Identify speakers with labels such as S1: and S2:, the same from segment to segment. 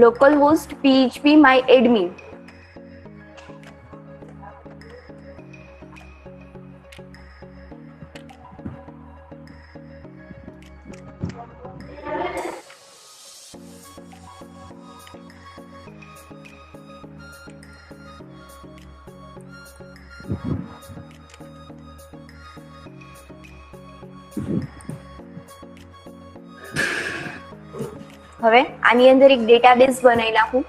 S1: localhost php my admin. હવે આની અંદર એક ડેટાબેઝ બનાવી નાખું,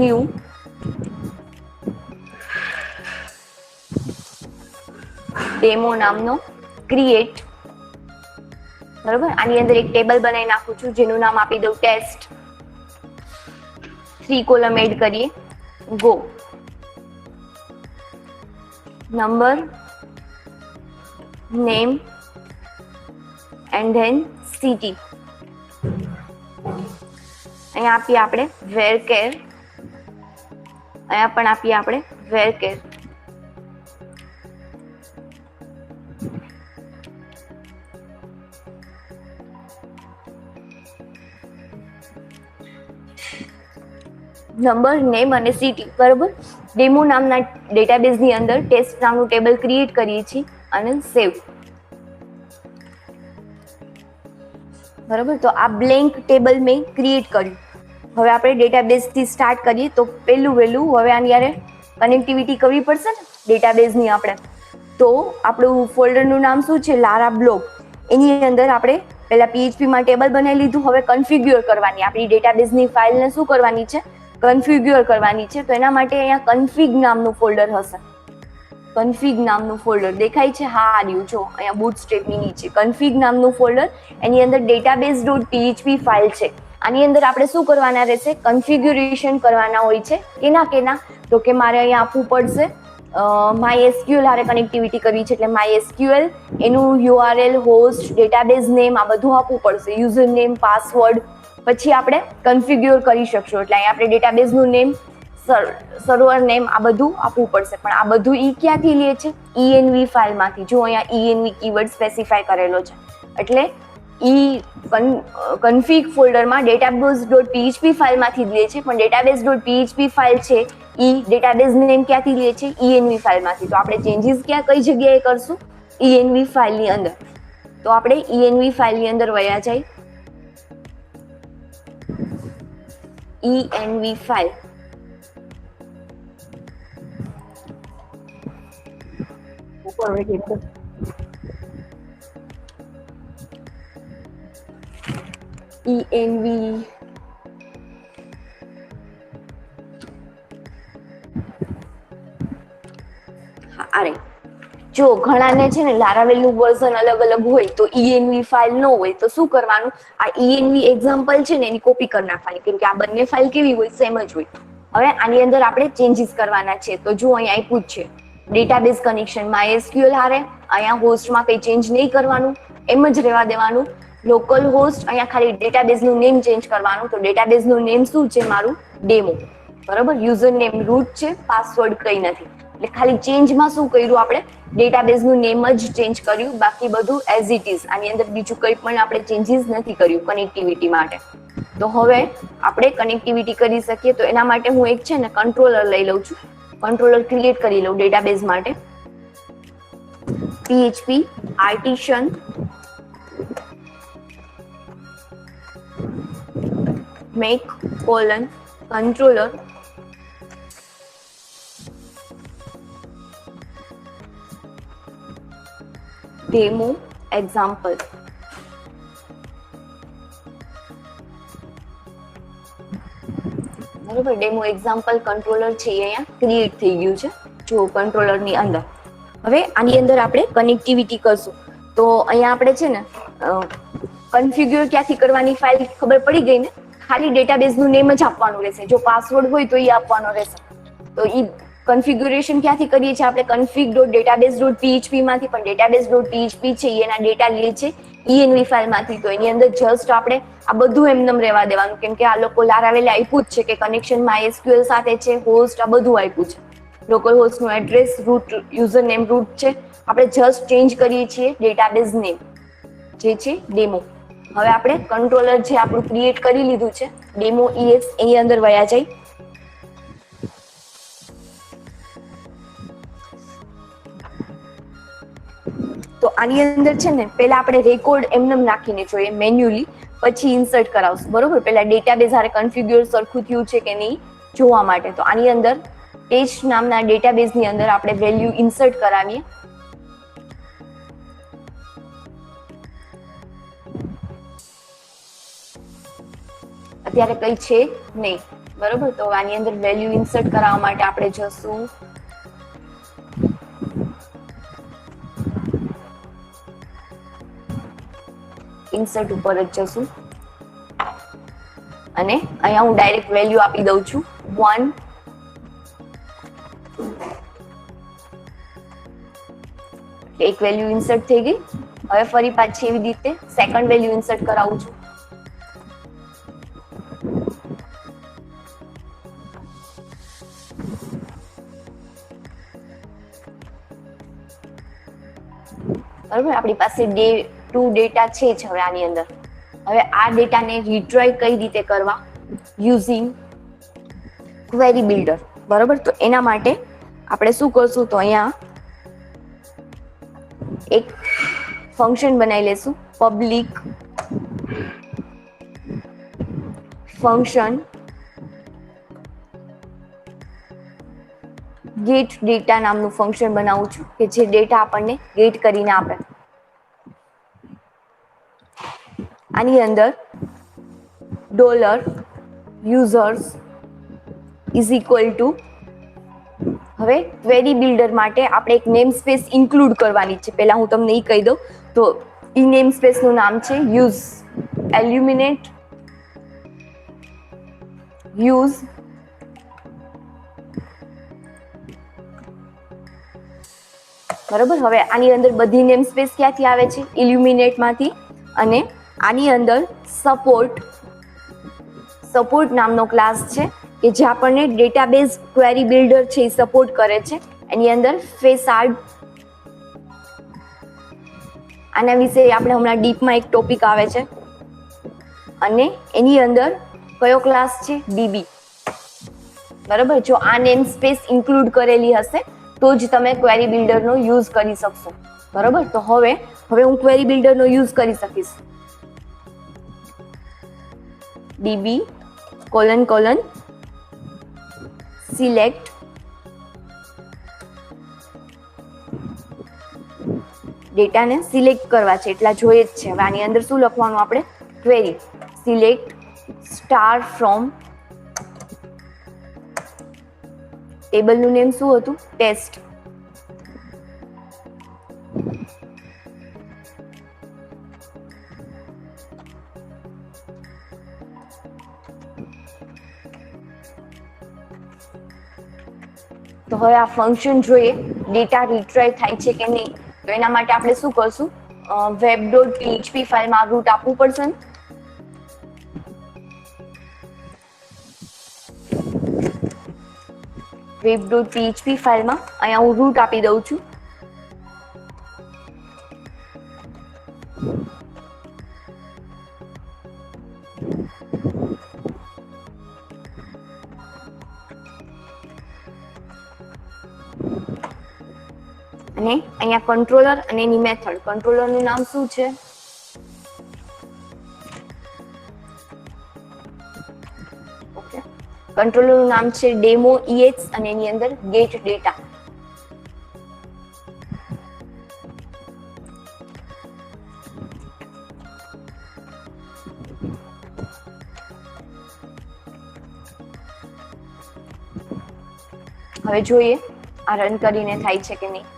S1: ન્યૂ ડેમો નામનો, ક્રિએટ. બરોબર, આની અંદર એક ટેબલ બનાવી નાખું છું જેનું નામ આપી દઉં ટેસ્ટ. 3 કોલમ એડ કરીએ, go. Number, name and then city. અહીંયા આપીએ આપણે વેરકેર, અહીંયા પણ આપીએ આપણે વેરકેર. નંબર, નેમ અને સિટી. બરોબર, ડેમો નામના ડેટાબેઝની અંદર ટેસ્ટ નામનું ટેબલ ક્રિએટ કરીએ છીએ અને સેવ. બરોબર, તો આ બ્લેન્ક ટેબલ મેં ક્રિએટ કર્યું. હવે આપણે ડેટાબેઝથી સ્ટાર્ટ કરીએ તો પહેલું વહેલું હવે આની યારે કનેક્ટિવિટી કરવી પડશે ને ડેટાબેઝની આપણે. તો આપણું ફોલ્ડરનું નામ શું છે? લારા બ્લોગ. એની અંદર આપણે પહેલા પીએચપીમાં ટેબલ બનાવી લીધું. હવે કન્ફિગ્યુર કરવાની, આપણી ડેટાબેઝની ફાઇલને શું કરવાની છે? કન્ફિગ્યુર કરવાની છે. તો એના માટે અહીંયા કન્ફિગ નામનું ફોલ્ડર હશે. કન્ફિગ નામનું ફોલ્ડર દેખાય છે? હા, આવ્યું. જો અહીંયા બૂટસ્ટ્રેપની નીચે કન્ફિગ નામનું ફોલ્ડર, એની અંદર database.php ફાઇલ છે. આની અંદર આપણે શું કરવાના રહેશે? કન્ફિગ્યુરેશન કરવાના હોય છે. કેના? તો કે મારે અહીંયા આપવું પડશે MySQL હારે કનેક્ટિવિટી કરવી છે એટલે MySQL, એનું URL, હોસ્ટ, ડેટાબેઝ નેમ આ બધું આપવું પડશે. યુઝર નેમ, પાસવર્ડ, પછી આપણે કન્ફિગ્યુર કરી શકશું. એટલે અહીંયા આપણે ડેટાબેઝનું નેમ, સર્વર નેમ આ બધું આપવું પડશે. પણ આ બધું ઈ ક્યાંથી લે છે? env ફાઇલમાંથી. જો અહીંયા env કીવર્ડ સ્પેસિફાય કરેલો છે એટલે ઈ કન્ફિગ ફોલ્ડરમાં database.php ફાઇલમાંથી લે છે. પણ database.php ફાઇલ છે ઈ ડેટાબેઝ નેમ ક્યાંથી લે છે? env ફાઇલમાંથી. તો આપણે ચેન્જીસ કઈ જગ્યાએ કરશું? env ફાઇલની અંદર. તો આપણે env ફાઇલની અંદર વયા જાય. env ફાઇલ, env અરે જો ઘણાને છે ને લારાવેલનું વર્ઝન અલગ અલગ હોય તો env ફાઇલ ન હોય તો શું કરવાનું? આ env એક્ઝામ્પલ છે ને એની કોપી કરી નાખવાની, કેમ કે આ બંને ફાઇલ કેવી હોય? સેમ જ હોય. હવે આની અંદર આપણે ચેન્જીસ કરવાના છે. તો જો અહીંયા આપ્યું જ છે ડેટાબેઝ કનેક્શન MySQL હારે. અહીંયા હોસ્ટમાં કંઈ ચેન્જ નહીં કરવાનું, એમ જ રહેવા દેવાનું. લોકલ હોસ્ટ, અહીંયા ખાલી ડેટાબેઝનું નેમ ચેન્જ કરવાનું. તો ડેટાબેઝનું નેમ શું છે? મારું ડેમો. બરાબર, યુઝર નેમ રૂટ છે, પાસવર્ડ કંઈ નથી. એટલે ખાલી ચેન્જમાં શું કર્યું આપણે? ડેટાબેઝનું નેમ જ ચેન્જ કર્યું, બાકી બધું એઝ ઇટ ઇઝ. આની અંદર બીજું કંઈ પણ આપણે ચેન્જીસ નથી કર્યું કનેક્ટિવિટી માટે. તો હવે આપણે કનેક્ટિવિટી કરી શકીએ. તો એના માટે હું એક છે ને કંટ્રોલર લઈ લઉં છું. કંટ્રોલર ક્રિએટ કરી લઉં ડેટાબેઝ માટે. PHP artisan make controller demo example. બરોબર, ડેમો એક્ઝામ્પલ કંટ્રોલર છે અહીંયા ક્રિએટ થઈ ગયું છે. જો કંટ્રોલર ની અંદર હવે આની અંદર આપણે કનેક્ટિવિટી કરશું. તો અહીંયા આપણે છે ને કન્ફિગ્યુર ક્યાંથી કરવાની ફાઇલ ખબર પડી ગઈ ને? ખાલી ડેટાબેઝનું નેમ જ આપવાનું રહેશે. જો પાસવર્ડ હોય તો એ આપવાનો રહેશે. તો એ કન્ફિગ્યુરેશન ક્યાંથી કરીએ છીએ આપણે? config.database.php માંથી. પણ database.php છે એના ડેટા લે છે env ફાઇલમાંથી. તો એની અંદર જસ્ટ આપણે આ બધું એમનેમ રહેવા દેવાનું, કેમ કે આ લોકો લારાવેલે આપ્યું જ છે કે કનેક્શન MySQL સાથે છે, હોસ્ટ આ બધું આપ્યું છે. લોકલ હોસ્ટનું address, root, user name root છે. આપણે જસ્ટ ચેન્જ કરીએ છીએ ડેટાબેઝ નેમ જે છે ડેમો. હવે આપણે કંટ્રોલર જે આપણું ક્રિએટ કરી લીધું છે ડેમો EX એની અંદર વયા જાય. તો આની અંદર છે ને પહેલા આપણે રેકોર્ડ એમને નાખીને જોઈએ મેન્યુઅલી, પછી ઇન્સર્ટ કરાવશું. બરોબર, પહેલા ડેટાબેઝ હારે કન્ફિગ્યુર સરખું થયું છે કે નહીં જોવા માટે. તો આની અંદર ટેસ્ટ નામના ડેટાબેઝની અંદર આપણે વેલ્યુ ઇન્સર્ટ કરાવીએ. અત્યારે કઈ છે નહીં. બરોબર, તો આની અંદર વેલ્યુ ઇન્સર્ટ કરાવવા માટે આપણે જશું ઇન્સર્ટ ઉપર જ જશું અને અહીંયા હું ડાયરેક્ટ વેલ્યુ આપી દઉં છું 1. એક વેલ્યુ ઇન્સર્ટ થઈ ગઈ. હવે ફરી પાછી એવી રીતે સેકન્ડ વેલ્યુ ઇન્સર્ટ કરાવું છું. બરોબર, આપણી પાસે ટુ ડેટા છે જ હવે આની અંદર. હવે આ ડેટાને રિટ્રાય કઈ રીતે કરવા? Using query builder. બરોબર, તો એના માટે આપણે શું કરશું? તો અહીંયા એક ફંક્શન બનાવી લેશું, પબ્લિક ફંક્શન ગેટ ડેટા નામનું ફંક્શન બનાવું છું કે જે ડેટા આપણને ગેટ કરીને આપે. આની અંદર $users ઇઝ ઇક્વલ ટુ, હવે ક્વેરી બિલ્ડર માટે આપણે એક નેમ સ્પેસ ઇન્ક્લુડ કરવાની છે. પહેલા હું તમને એ કહી દઉં તો ઈ નેમ સ્પેસ નું નામ છે યુઝ એલ્યુમિનેટ યુઝ બરોબર. હવે આની અંદર બધી નેમ સ્પેસ ક્યાંથી આવે છે? ઇલ્યુમિનેટ માંથી. અને આની અંદર સપોર્ટ નામનો ક્લાસ છે કે જે આપણને ડેટાબેઝ ક્વેરી બિલ્ડર છે એ સપોર્ટ કરે છે. એની અંદર ફેસાર્ડ, આના વિશે આપણે હમણાં ડીપમાં એક ટોપિક આવે છે. અને એની અંદર કયો ક્લાસ છે? ડીબી. બરોબર, જો આ નેમ સ્પેસ ઇન્ક્લુડ કરેલી હશે તો જ તમે ક્વેરી બિલ્ડરનો યુઝ કરી શકશો. બરોબર, તો હવે હું ક્વેરી બિલ્ડરનો યુઝ કરી શકીશ. ડીબી : સિલેક્ટ ડેટાને સિલેક્ટ કરવા છે એટલા જોઈએ જ છે. હવે આની અંદર શું લખવાનું આપણે? ક્વેરી સિલેક્ટ સ્ટાર ફ્રોમ, ટેબલનું નેમ શું હતું? ટેસ્ટ. તો હવે આ ફંક્શન જોઈએ ડેટા રિટ્રાઈવ થાય છે કે નહીં. તો એના માટે આપણે શું કરશું? web.php ફાઇલમાં રૂટ આપવું પડશે ને. web.php ફાઇલમાં અહીંયા હું રૂટ આપી દઉં છું. અને અહીંયા કંટ્રોલર અને એની મેથડ. કંટ્રોલરનું નામ શું છે? ઓકે, કંટ્રોલરનું નામ છે ડેમો EX અને એની અંદર ગેટ ડેટા. હવે જોઈએ આ રન કરીને થાય છે કે નહીં.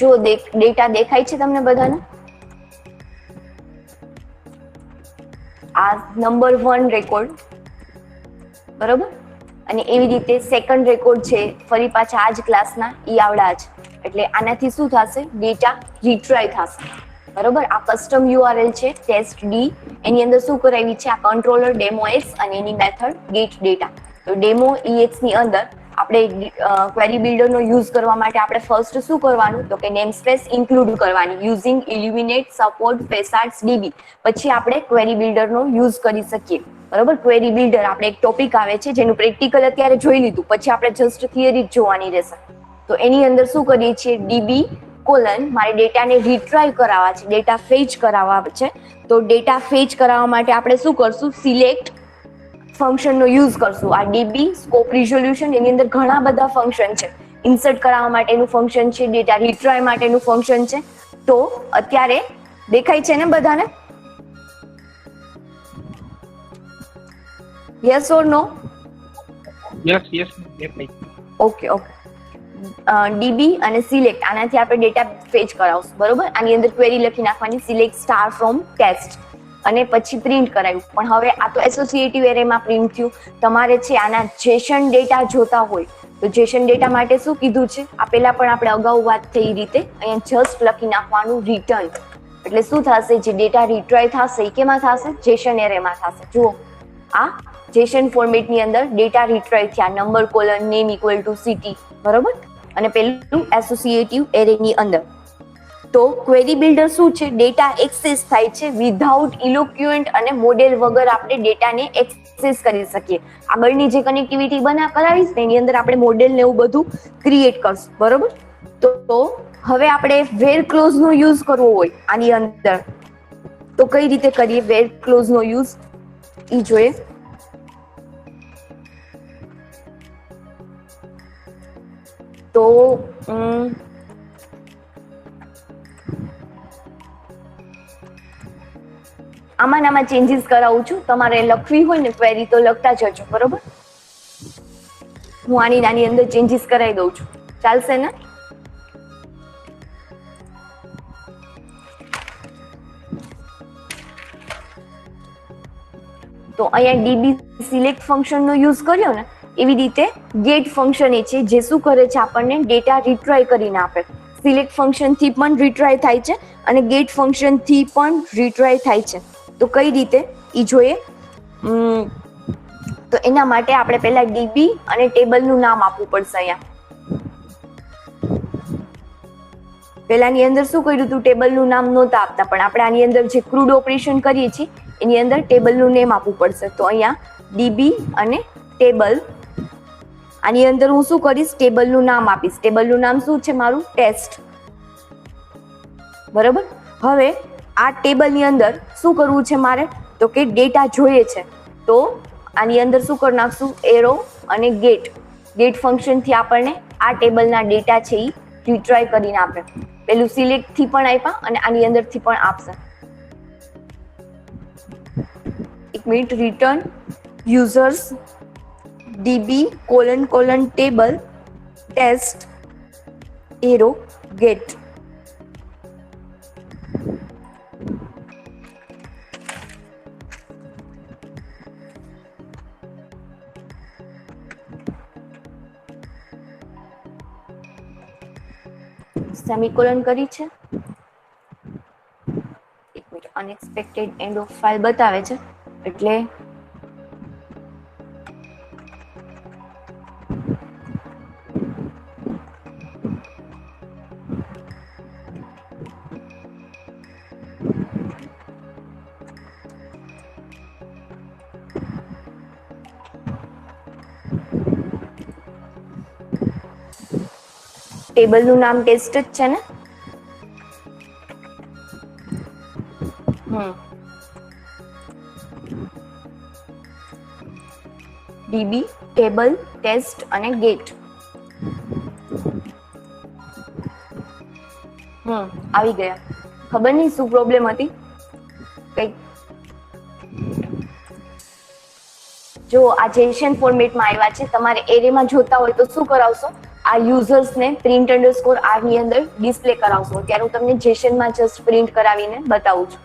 S1: જો ડેટા દેખાય છે તમને બધાને? આ નંબર 1 રેકોર્ડ, બરોબર. અને એવી રીતે સેકન્ડ રેકોર્ડ છે ફરી પાછા આ જ ક્લાસના ઈ આવડા જ. એટલે આનાથી શું થશે? ડેટા રિટ્રાઈવ થશે. બરોબર. આ કસ્ટમ યુઆરએલ છે ટેસ્ટ ડી, એની અંદર શું કરાવી છે, આ કંટ્રોલર ડેમો એક્સ અને એની મેથડ ગેટ ડેટા. તો ડેમો એક્સ ની અંદર આપણે ક્વેરી બિલ્ડરનો યુઝ કરવા માટે આપણે ફર્સ્ટ શું કરવાનું, તો કે નેમસ્પેસ ઇન્ક્લુડ કરવાની યુઝિંગ ઇલ્યુમિનેટ સપોર્ટ ફેસાર્ડ્સ ડીબી. પછી આપણે ક્વેરી બિલ્ડરનો યુઝ કરી શકીએ. બરોબર. ક્વેરી બિલ્ડર આપણે એક ટોપિક આવે છે જેનું પ્રેક્ટિકલ અત્યારે જોઈ લીધું, પછી આપણે જસ્ટ થિયરી જ જોવાની રહેશે. તો એની અંદર શું કરીએ છીએ, ડીબી કોલન મારે ડેટાને રિટ્રાઈવ કરાવવા છે, ડેટા ફેચ કરાવવા છે. તો ડેટા ફેચ કરાવવા માટે આપણે શું કરશું, સિલેક્ટ ફંક્શનનો યુઝ કરશું. આ ડીબી સ્કોપ રિઝોલ્યુશન, એની અંદર ઘણા બધા ફંક્શન છે. ઇન્સર્ટ કરાવવા માટેનું ફંક્શન છે, ડેટા રિટ્રાઈવ માટેનું ફંક્શન છે. તો અત્યારે દેખાય છે ને બધાને? Yes or no?
S2: યસ દેખાય.
S1: ઓકે. ડીબી અને સિલેક્ટ, આનાથી આપણે ડેટા ફેચ કરાવશું. બરોબર. આની અંદર ક્વેરી લખી નાખવાની, સિલેક્ટ સ્ટાર ફ્રોમ ટેસ્ટ, અને પછી પ્રિન્ટ કરાવ્યું. પણ હવે આ તો એસોસિએટિવ એરેમાં પ્રિન્ટ થયું. તમારે છે આના જેસન ડેટા જોતા હોય તો જેસન ડેટા માટે શું કીધું છે, આ પહેલા પણ આપણે અગાઉ વાત થઈ રીતે અહીંયા જસ્ટ લખી નાખવાનું રિટર્ન. એટલે શું થશે, જે ડેટા રિટ્રાય થશે એ કેમાં થશે, જેસન એરેમાં થશે. જુઓ, આ જેસન ફોર્મેટની અંદર ડેટા રિટ્રાય થયા, number colon name equal to city. બરોબર. અને પેલું એસોસિએટિવ એરેની અંદર. તો ક્વેરી બિલ્ડર શું છે, ડેટા એક્સેસ થાય છે વિધાઉટ ઇલોક્યુએન્ટ અને મોડેલ વગર આપણે ડેટાને એક્સેસ કરી શકીએ. આગળની જે કનેક્ટિવિટી કરાવીશ એની અંદર આપણે મોડેલ ને એવું બધું ક્રિએટ કરશું. બરોબર. તો હવે આપણે વેર ક્લોઝ નો યુઝ કરવો હોય આની અંદર, તો કઈ રીતે કરીએ વેર ક્લોઝ નો યુઝ ઈ જોઈએ. તો આમાં ચેન્જીસ કરાવું છું. તમારે લખવી હોય ને ક્વેરી તો લખતા જજો. બરોબર. હું આની અંદર ચેન્જીસ કરાવી દઉં છું, ચાલશે ને? તો અહીંયા ડીબી સિલેક્ટ ફંક્શનનો યુઝ કર્યો ને, એવી રીતે ગેટ ફંક્શન એ છે જે શું કરે છે, આપણને ડેટા રિટ્રાય કરીને આપે. સિલેક્ટ ફંક્શન થી પણ રિટ્રાય થાય છે અને ગેટ ફંક્શન થી પણ રિટ્રાય થાય છે. તો કઈ રીતે ઈ જોઈએ. તો એના માટે આપણે પહેલા ડીબી અને ટેબલનું નામ આપવું પડશે. અહીંયા પહેલાની અંદર શું કર્યું હતું, ટેબલનું નામ નહોતા આપતા, પણ આપણે આની અંદર જે ક્રૂડ ઓપરેશન કરીએ છીએ એની અંદર ટેબલનું નેમ આપવું પડશે. તો અહીંયા ડીબી અને ટેબલ, આની અંદર હું શું કરીશ, ટેબલનું નામ આપીશ. ટેબલનું નામ શું છે મારું, ટેસ્ટ. બરોબર. હવે આ ટેબલની અંદર શું કરવું છે મારે, તો કે ડેટા જોઈએ છે. તો આની અંદર શું કરી નાખશું, એરો અને ગેટ. ગેટ ફંક્શન થી આપણને આ ટેબલના ડેટા છે એ રિટ્રાય કરીને આપે. પેલું સિલેક્ટ થી પણ આપ્યા અને આની અંદર થી પણ આપશે. એક minute. Return users DB colon table test arrow get. Semicolon કરી છે. એક minute. Unexpected end of file બતાવે છે એટલે ટેબલનું નામ ટેસ્ટ જ છે ને? ડીબી ટેબલ ટેસ્ટ અને ગેટ. આવી ગયા. ખબર નહીં શું પ્રોબ્લેમ હતી. કઈ જો આ જેસન ફોર્મેટમાં આવ્યા છે, તમારે એરેમાં જોતા હોય તો શું કરાવશો, આ યુઝર્સને પ્રિન્ટ અંડરસ્કોર આર ની અંદર ડિસ્પ્લે કરાવશો. ત્યારે હું તમને જેસનમાં જસ્ટ પ્રિન્ટ કરાવીને બતાવું છું.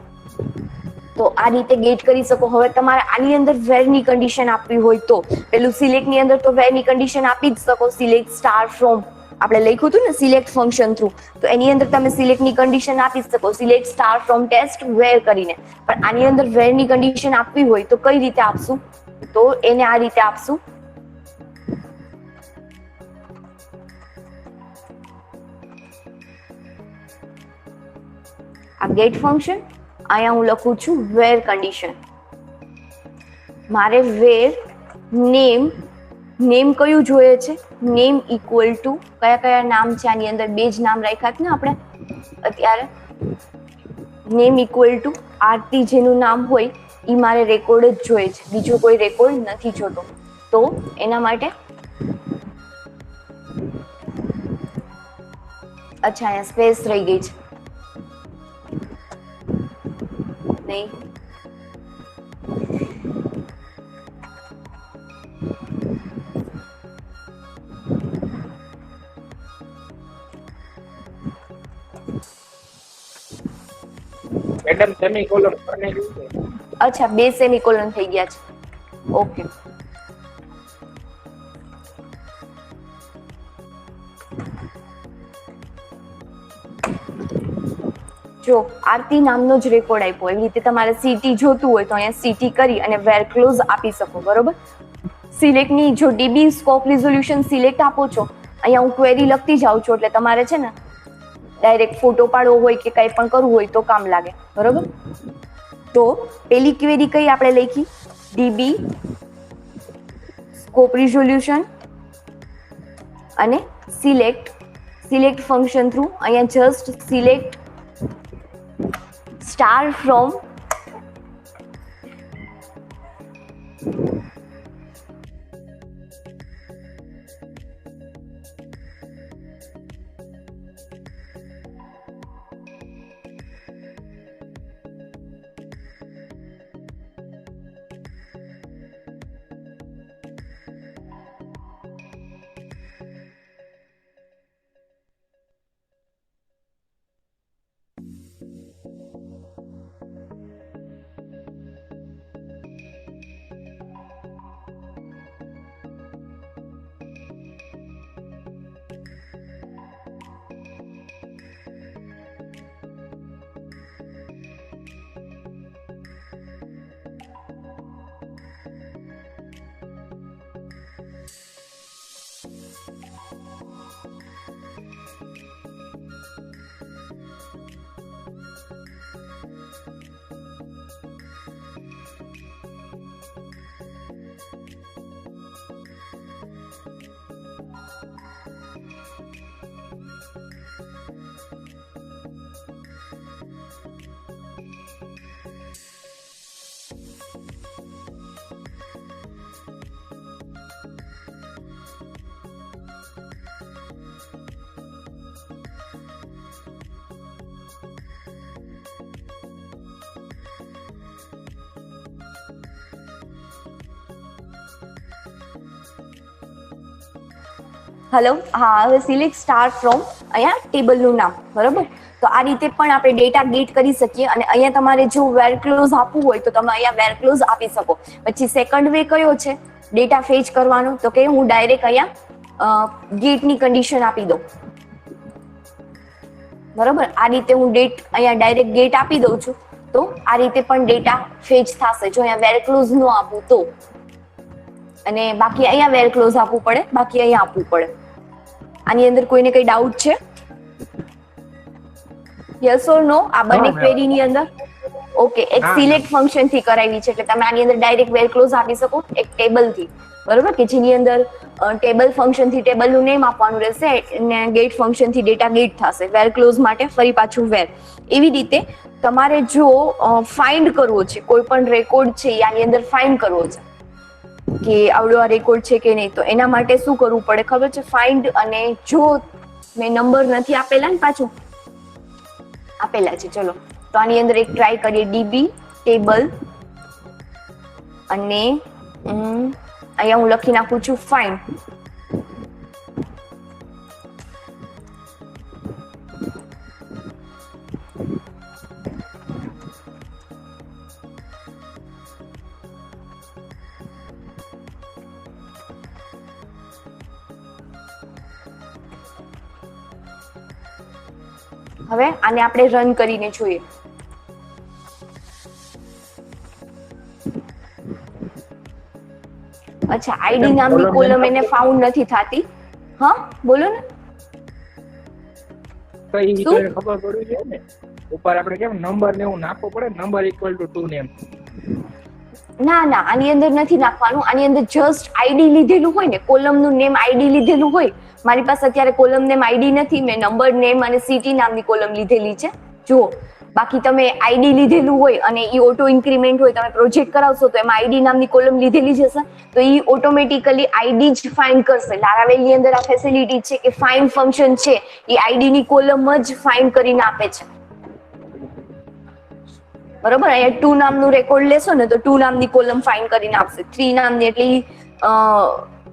S1: તો આ રીતે ગેટ કરી શકો. હવે તમારે આની અંદર વેરની કન્ડિશન આપવી હોય તો પેલું સિલેક્ટ ની અંદર તો વેરની કન્ડિશન આપી જ શકો, સિલેક્ટ સ્ટાર ફ્રોમ. આપણે લખ્યું હતું ને સિલેક્ટ ફંક્શન થ્રુ, તો એની અંદર તમે સિલેક્ટની કન્ડિશન આપી શકો, સિલેક્ટ સ્ટાર ફ્રોમ ટેસ્ટ વેર કરીને. પણ આની અંદર વેરની કન્ડિશન આપવી હોય તો કઈ રીતે આપશું? તો એને આ રીતે આપશું. આ ગેટ ફંક્શન, અહીંયા હું લખું છું વેર કન્ડિશન. મારે વેર નેમ કયું જોઈએ છે? નેમ ઇક્વલ ટુ કયા કયા નામ છે આની અંદર? બે જ નામ રાખ્યા છે ને આપણે અત્યારે. નેમ ઇક્વલ ટુ આરતી જેનું નામ હોય એ મારે રેકોર્ડ જ જોઈએ છે, બીજો કોઈ રેકોર્ડ નથી જોતો. તો એના માટે અચ્છા અહીંયા સ્પેસ રહી ગઈ છે. નહીં,
S2: મેડમ સેમીકોલન બનેલું છે.
S1: અચ્છા 2 સેમીકોલન થઈ ગયા છે. ઓકે, જો આરતી નામનો જ રેકોર્ડ આપ્યો, એવી રીતે તમારે સીટી જોતું હોય તો અહીંયા સીટી કરી અને વેર ક્લોઝ આપી શકો. બરોબર. સિલેક્ટની જો ડીબી સ્કોપ રિઝોલ્યુશન સિલેક્ટ આપો છો, અહીંયા હું ક્વેરી લખતી જાઉં છું, એટલે તમારે છે ને ડાયરેક્ટ ફોટો પાડવો હોય કે કંઈ પણ કરવું હોય તો કામ લાગે. બરોબર. તો પેલી ક્વેરી કઈ આપણે લખી? ડીબી સ્કોપ રિઝોલ્યુશન અને સિલેક્ટ ફંક્શન થ્રુ. અહીંયા just select star from hello, હા, હવે સિલેક્ટ સ્ટાર ફ્રોમ અહીંયા ટેબલનું નામ. બરોબર. તો આ રીતે પણ આપણે ડેટા ગેટ કરી શકીએ. અને અહીંયા તમારે જો વેર ક્લોઝ આપવું હોય તો તમે અહીંયા વેર ક્લોઝ આપી શકો. પછી સેકન્ડ વે કયો છે ડેટા ફેચ કરવાનો? તો કે હું ડાયરેક્ટ અહીંયા ગેટની કન્ડિશન આપી દઉં. બરોબર. આ રીતે હું અહીંયા ડાયરેક્ટ ગેટ આપી દઉં છું, તો આ રીતે પણ ડેટા ફેચ થશે. જો અહીંયા વેર ક્લોઝ ન આપું તો, અને બાકી અહીંયા વેર ક્લોઝ આપવું પડે, બાકી અહીંયા આપવું પડે. આની અંદર કોઈને કઈ ડાઉટ છે? યસ ઓર નો? આ બંને ક્વેરી ની અંદર ઓકે, એક સિલેક્ટ ફંક્શન થી કરાવી છે, એટલે તમે આની અંદર ડાયરેક્ટ વેર ક્લોઝ આપી શકો એક ટેબલ થી. બરોબર, કે જેની અંદર ટેબલ ફંક્શન થી ટેબલ નું નેમ આપવાનું રહેશે અને ગેટ ફંક્શન થી ડેટા ગેટ થશે. વેર ક્લોઝ માટે ફરી પાછું વેર. એવી રીતે તમારે જો ફાઇન્ડ કરવો છે કોઈ પણ રેકોર્ડ છે, આની અંદર ફાઇન્ડ કરવો છે કે આવડો આ રેકોર્ડ છે કે નહીં, તો એના માટે શું કરવું પડે ખબર છે? ફાઇન્ડ, અને જો મેં નંબર નથી આપેલા ને, પાછું આપેલા છે, ચલો તો આની અંદર એક ટ્રાય કરીએ. ડીબી ટેબલ અને અહીંયા હું લખી નાખું છું ફાઇન્ડ. હવે આને આપણે રન કરીને જોઈએ. અચ્છા, આઈડી નામની કોલમ એને ફાઉન્ડ નથી થતી. હા બોલો ને.
S2: તો એ તો ખબર પડવી જોઈએ ને. ઉપર આપણે કેમ નંબર ને એવું નાખવો પડે, નંબર ઇક્વલ ટુ 2 નેમ.
S1: ના ના, આની અંદર નથી નાખવાનું. આની અંદર જસ્ટ આઈડી લીધેલું હોય ને, કોલમનું નેમ આઈડી લીધેલું હોય. મારી પાસે અત્યારે કોલમ નેમ આઈડી નથી, મેં નંબર નેમ અને સિટી નામની કોલમ લીધેલી છે. જુઓ, બાકી તમે આઈડી લીધેલું હોય અને એ ઓટો ઇન્ક્રીમેન્ટ હોય, તમે પ્રોજેક્ટ કરાવશો તો એમાં આઈડી નામની કોલમ લીધેલી જ હશે, તો એ ઓટોમેટિકલી આઈડી જ ફાઇન્ડ કરશે. લારાવેલની અંદર આ ફેસિલિટી છે કે ફાઇન્ડ ફંક્શન છે, એ આઈડી ની કોલમ જ ફાઇન્ડ કરીને આપે છે. બરોબર, અહીંયા 2 નામનું રેકોર્ડ લેશો ને તો 2 નામની કોલમ ફાઇન્ડ કરીને આપશે. 3 નામની એટલે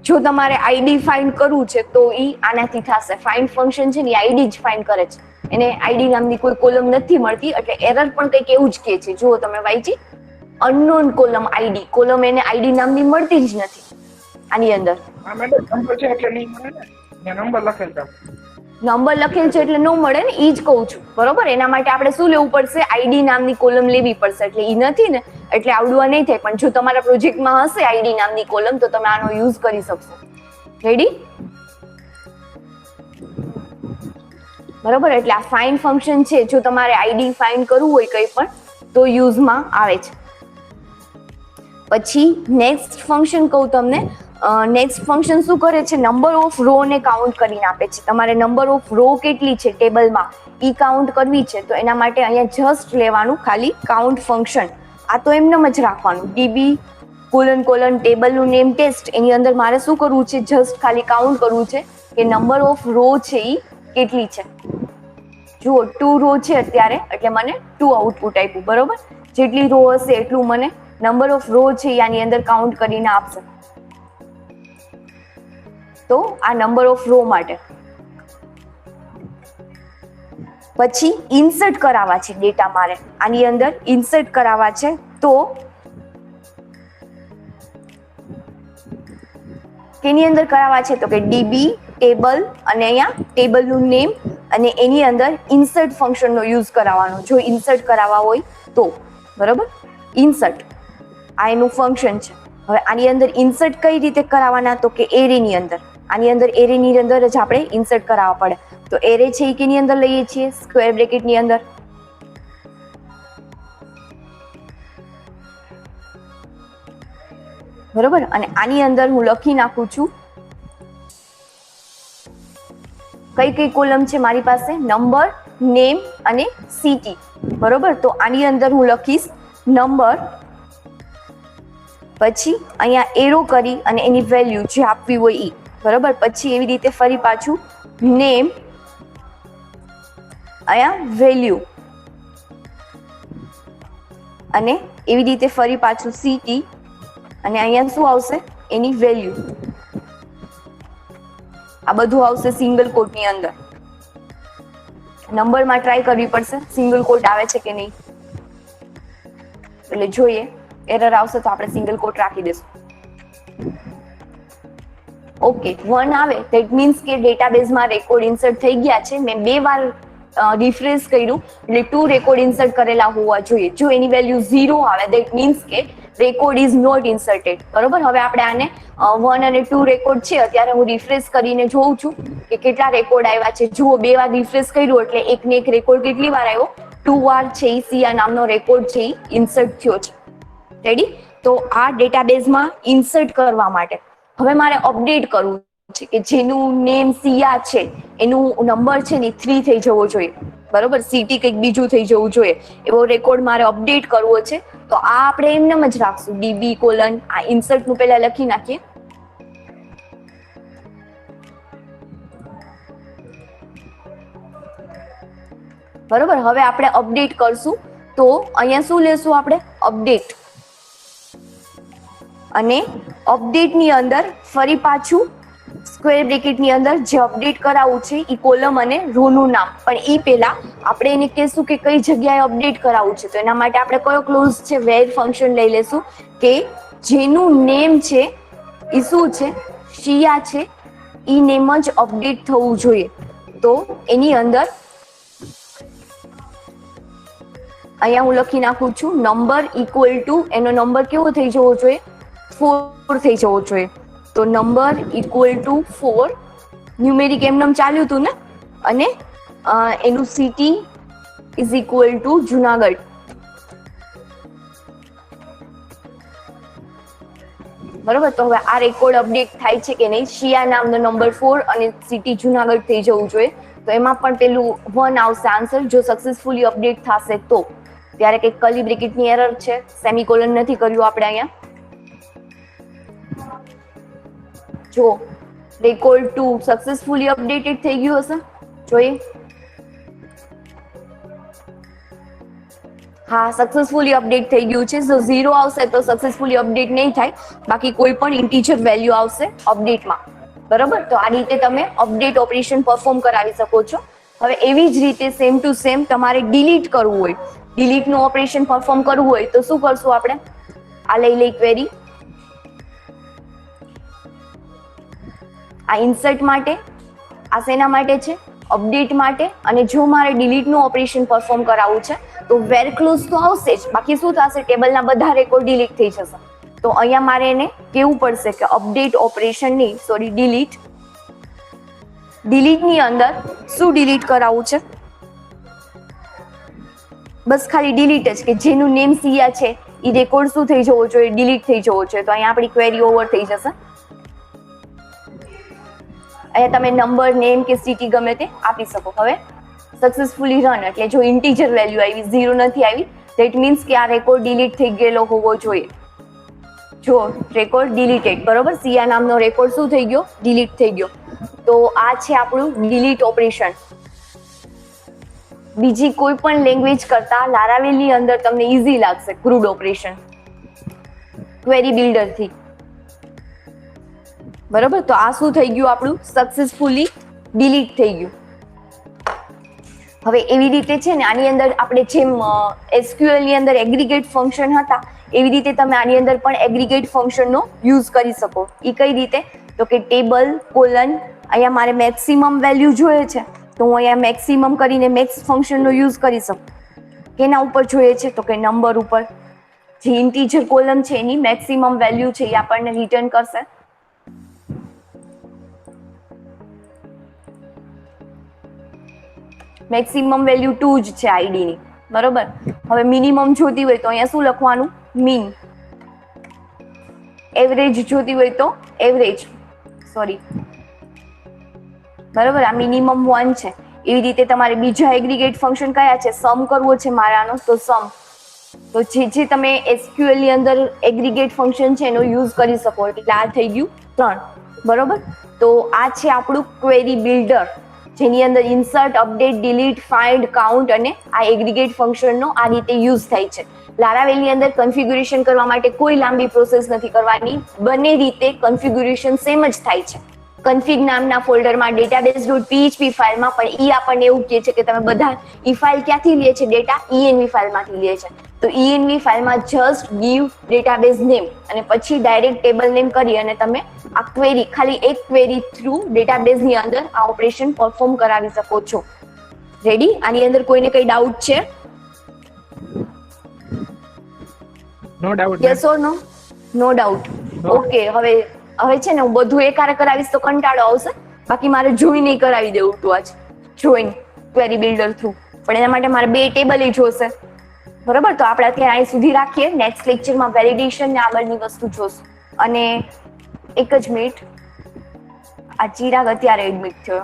S1: જો તમારે આઈડી ફાઇન્ડ કરવું છે તો ઈ આનાથી થશે. ફાઇન્ડ ફંક્શન છે ને એ આઈડી જ ફાઇન્ડ કરે છે, એને આઈડી નામની કોઈ કોલમ નથી મળતી, એટલે એરર પણ કંઈક એવું જ કહે છે. જુઓ તમે વાંચી, અનનોન કોલમ આઈડી, કોલમ એને આઈડી નામની મળતી જ નથી આની અંદર.
S2: હા મેડમ, નંબર છે એટલે નહીં મળે ને, ત્યાં નંબર લખેલ છે.
S1: નંબર લખેલ છે એટલે ન મળે ને, ઈ જ કહું છું. બરોબર, એના માટે આપણે શું લેવું પડશે? આઈડી નામની કોલમ લેવી પડશે. એટલે ઈ નથી ને, એટલે આવડું આ નહીં થાય. પણ જો તમારા પ્રોજેક્ટમાં હશે આઈડી નામની કોલમ તો તમે આનો યુઝ કરી શકશો. રેડી? બરોબર, એટલે આ ફાઇન્ડ ફંક્શન છે, જો તમારે આઈડી ફાઇન્ડ કરવું હોય કંઈ પણ તો યુઝમાં આવે છે. પછી નેક્સ્ટ ફંક્શન કહું તમને. નેક્સ્ટ ફંક્શન શું કરે છે? નંબર ઓફ રો ને કાઉન્ટ કરીને આપે છે. તમારે નંબર ઓફ રો કેટલી છે ટેબલમાં ઈ કાઉન્ટ કરવી છે, તો એના માટે અહીંયા જસ્ટ લેવાનું ખાલી કાઉન્ટ ફંક્શન. આ તો એમનેમ જ રાખવાનું, ડીબી કોલન ટેબલનું નેમ ટેસ્ટ. એની અંદર મારે શું કરવું છે? જસ્ટ ખાલી કાઉન્ટ કરવું છે કે નંબર ઓફ રો છે ઈ કેટલી છે. જુઓ 2 રો છે અત્યારે, એટલે મને 2 આઉટપુટ આપ્યું. બરોબર, જેટલી રો હશે એટલું મને નંબર ઓફ રો છે એ આની અંદર કાઉન્ટ કરીને આપશે. તો આ નંબર ઓફ રો માટે. પછી ઇન્સર્ટ કરાવવા છે ડેટા, મારે આની અંદર ઇન્સર્ટ કરાવવા છે. તો કેની અંદર કરાવવા છે? તો કે ડીબી ટેબલ અને અહીંયા ટેબલનું નેમ અને એની અંદર ઇન્સર્ટ ફંક્શનનો યુઝ કરાવવાનો, જો ઇન્સર્ટ કરાવવા હોય તો. બરોબર, ઇન્સર્ટ આ એનું ફંક્શન છે. હવે આની અંદર ઇન્સર્ટ કઈ રીતે કરાવવાના? તો કે એરેની અંદર. આની અંદર એરેની અંદર જ આપણે ઇન્સર્ટ કરાવવા પડે. તો એરે છે એ કેની અંદર લઈએ છીએ? સ્ક્વેર બ્રેકેટની અંદર. બરોબર, અને આની અંદર હું લખી નાખું છું કઈ કઈ કોલમ છે મારી પાસે? નંબર, નેમ અને સિટી. બરોબર, તો આની અંદર હું લખીશ નંબર, પછી અહીંયા એરો કરી અને એની વેલ્યુ જે આપવી હોય ઈ. બરોબર, પછી એવી રીતે ફરી પાછું નેમ, અહીંયા વેલ્યુ, અને એવી રીતે ફરી પાછું સિટી, અને અહીંયા શું આવશે? એની વેલ્યુ. આ બધું આવશે સિંગલ કોટની અંદર. નંબરમાં ટ્રાય કરવી પડશે સિંગલ કોટ આવે છે કે નહીં, એટલે જોઈએ. એરર આવશે તો આપણે સિંગલ કોટ રાખી દેશું. ઓકે, 1 આવે ધેટ મીન્સ કે ડેટાબેઝમાં રેકોર્ડ ઇન્સર્ટ થઈ ગયા છે. મેં 2 વાર રિફ્રેશ કર્યું એટલે 2 રેકોર્ડ ઇન્સર્ટ કરેલા હોવા જોઈએ. જો એની વેલ્યુ 0 આવે ધેટ મીન્સ કે રેકોર્ડ ઇઝ નોટ ઇન્સર્ટેડ. બરોબર, હવે આપણે આને 1 અને 2 રેકોર્ડ છે, અત્યારે હું રિફ્રેશ કરીને જોઉં છું કે કેટલા રેકોર્ડ આવ્યા છે. જુઓ, 2 વાર રિફ્રેશ કર્યું એટલે એકને એક રેકોર્ડ કેટલી વાર આવ્યો? 2 વાર છે એ સિયા નામનો રેકોર્ડ છે એ ઇન્સર્ટ થયો છે. રેડી? તો આ ડેટાબેઝમાં ઇન્સર્ટ કરવા માટે હવે મારે અપડેટ કરવું છે કે જેનું નેમ સિયા છે એનું નંબર છે ને 3 થઈ જવો જોઈએ. બરોબર, સિટી કંઈક બીજું થઈ જવું જોઈએ. એવો રેકોર્ડ મારે અપડેટ કરવો છે. તો આ આપણે એમનેમ જ રાખશું, ડીબી કોલન. આ ઇન્સર્ટ નું પહેલા લખી નાખીએ. બરોબર, હવે આપણે અપડેટ કરશું. તો અહીંયા શું લેશું આપણે? અપડેટ. અને અપડેટની અંદર ફરી પાછું સ્ક્વેર બ્રેકેટની અંદર જે અપડેટ કરાવવું છે એ કોલમ અને રોનું નામ. પણ એ પહેલા આપણે એને કહેશું કે કઈ જગ્યાએ અપડેટ કરાવવું છે. તો એના માટે આપણે કયો ક્લોઝ છે? વેર ફંક્શન લઈ લેશું કે જેનું નેમ છે એ શું છે? શિયા છે. એ નેમ જ અપડેટ થવું જોઈએ. તો એની અંદર અહીંયા હું લખી નાખું છું નંબર ઇક્વલ ટુ, એનો નંબર કેવો થઈ જવો જોઈએ? 4 થઈ જવો જોઈએ. તો નંબર ઇક્વલ ટુ 4, ન્યુમેરિક એમનેમ ચાલ્યું હતું ને, અને એનું city is equal to Junagadh. બરોબર, તો હવે આ રેકોર્ડ અપડેટ થાય છે કે નહીં? શિયા નામનો નંબર 4 અને સિટી જુનાગઢ થઈ જવું જોઈએ. તો એમાં પણ પેલું 1 આવશે આન્સર, જો સક્સેસફુલી અપડેટ થશે તો. ત્યારે કંઈક કર્લી બ્રેકેટની એરર છે, સેમિકોલન નથી કર્યું આપણે અહીંયા. જો રેકોર્ડ 2 સક્સેસફુલી અપડેટેડ થઈ ગયું હશે, જોઈએ. હા, સક્સેસફુલી અપડેટ થઈ ગયું છે. જો 0 આવશે તો સક્સેસફુલી અપડેટ નહીં થાય, બાકી કોઈ પણ ઇન્ટીજર વેલ્યુ આવશે અપડેટમાં. બરોબર, તો આ રીતે તમે અપડેટ ઓપરેશન પરફોર્મ કરાવી શકો છો. હવે એવી જ રીતે સેમ ટુ સેમ તમારે ડિલીટ કરવું હોય, ડિલીટનું ઓપરેશન પરફોર્મ કરવું હોય તો શું કરશું આપણે? આ લઈ ક્વેરી, આ ઇન્સર્ટ માટે, આ શેના માટે છે? અપડેટ માટે. અને જો મારે ડિલીટનું ઓપરેશન પરફોર્મ કરાવવું છે તો વેર ક્લોઝ તો આવશે જ, બાકી શું થશે? ટેબલના બધા રેકોર્ડ ડિલીટ થઈ જશે. તો અહીંયા મારે એને કેવું પડશે કે અપડેટ ઓપરેશનની, સોરી ડિલીટ, ડિલીટની અંદર શું ડિલીટ કરાવવું છે? બસ ખાલી ડિલીટ જ, કે જેનું નેમ સિયા છે એ રેકોર્ડ શું થઈ જવો જોઈએ? ડિલીટ થઈ જવો જોઈએ. તો અહીંયા આપણી ક્વેરી ઓવર થઈ જશે. અહીંયા તમે નંબર, નેમ કે સિટી ગમે તે આપી શકો. હવે સક્સેસફુલી રન, એટલે જો ઇન્ટીજર વેલ્યુ આવી, 0 નથી આવી, ધેટ મીન્સ કે આ રેકોર્ડ ડિલીટ થઈ ગયેલો હોવો જોઈએ. જો રેકોર્ડ ડિલીટેડ, બરોબર, સિયા નામનો રેકોર્ડ શું થઈ ગયો? ડિલીટ થઈ ગયો. તો આ છે આપણું ડિલીટ ઓપરેશન. બીજી કોઈ પણ લેંગ્વેજ કરતા લારાવેલની અંદર તમને ઈઝી લાગશે ક્રૂડ ઓપરેશન ક્વેરી બિલ્ડરથી. બરોબર, તો આ શું થઈ ગયું? આપણું સક્સેસફુલી ડિલીટ થઈ ગયું. હવે એવી રીતે છે ને, આની અંદર આપણે જેમ SQL ની અંદર એગ્રીગેટ ફંક્શન હતા, એવી રીતે તમે આની અંદર પણ એગ્રીગેટ ફંક્શનનો યુઝ કરી શકો. એ કઈ રીતે? તો કે ટેબલ કોલન, અહીંયા મારે મેક્સિમમ વેલ્યુ જોઈએ છે તો હું અહીંયા મેક્સિમમ કરીને મેક્સ ફંક્શનનો યુઝ કરી શકું. કેના ઉપર જોઈએ છે? તો કે નંબર ઉપર. જે ઇન્ટીજર કોલમ છે એની મેક્સિમમ વેલ્યુ છે એ આપણને રિટર્ન કરશે. મેક્સિમમ વેલ્યુ 2 જ છે આઈડી ની. બરોબર, હવે મિનિમમ જોતી હોય તો અહીંયા શું લખવાનું? મીન. એવરેજ જોતી હોય તો એવરેજ, સોરી. બરોબર, આ મિનિમમ 1 છે. એવી રીતે તમારે બીજા એગ્રીગેટ ફંક્શન કયા છે? સમ કરવો છે મારાનો તો સમ. તો જે તમે SQL ની અંદર એગ્રીગેટ ફંક્શન છે એનો યુઝ કરી શકો. એટલે આ થઈ ગયું 3. બરોબર, તો આ છે આપણું ક્વેરી બિલ્ડર, જેની અંદર insert, update, delete, find, count અને આ એગ્રીગેટ ફંક્શનનો આ રીતે યુઝ થાય છે. લારાવેલની અંદર કન્ફિગ્યુરેશન કરવા માટે કોઈ લાંબી પ્રોસેસ નથી કરવાની, બંને રીતે કન્ફિગ્યુરેશન સેમ જ થાય છે. કન્ફિગ નામના ફોલ્ડરમાં database.php ફાઇલમાં પણ ઈ આપણને એવું કહે છે કે તમે બધા ઈ ફાઇલ ક્યાંથી લે છે? ડેટા env ફાઇલમાંથી લે છે. તો env ફાઇલમાં જસ્ટ ગીવ ડેટાબેઝ નેમ અને પછી ડાયરેક્ટ ટેબલ નેમ કરી અને તમે આ ક્વેરી, ખાલી એક ક્વેરી થ્રુ ડેટાબેઝની અંદર આ ઓપરેશન પરફોર્મ કરાવી શકો છો. રેડી? આની અંદર કોઈને કઈ ડાઉટ છે?
S2: No doubt.
S1: Yes or no? No doubt. Okay, હવે છે ને હું બધું એકારે કરાવીશ તો કંટાળો આવશે, બાકી મારે જોઈન કરાવી દેવું હતું આજ, જોઈન ક્વેરી બિલ્ડર થ્રુ. પણ એના માટે મારે 2 ટેબલ જોશે. બરોબર, તો આપણે અત્યારે અહીં સુધી રાખીએ. નેક્સ્ટ લેક્ચરમાં વેલિડેશન ને આગળની વસ્તુ જોશું. અને એક જ મિનિટ, આ ચિરાગ અત્યારે એડમિટ થયો.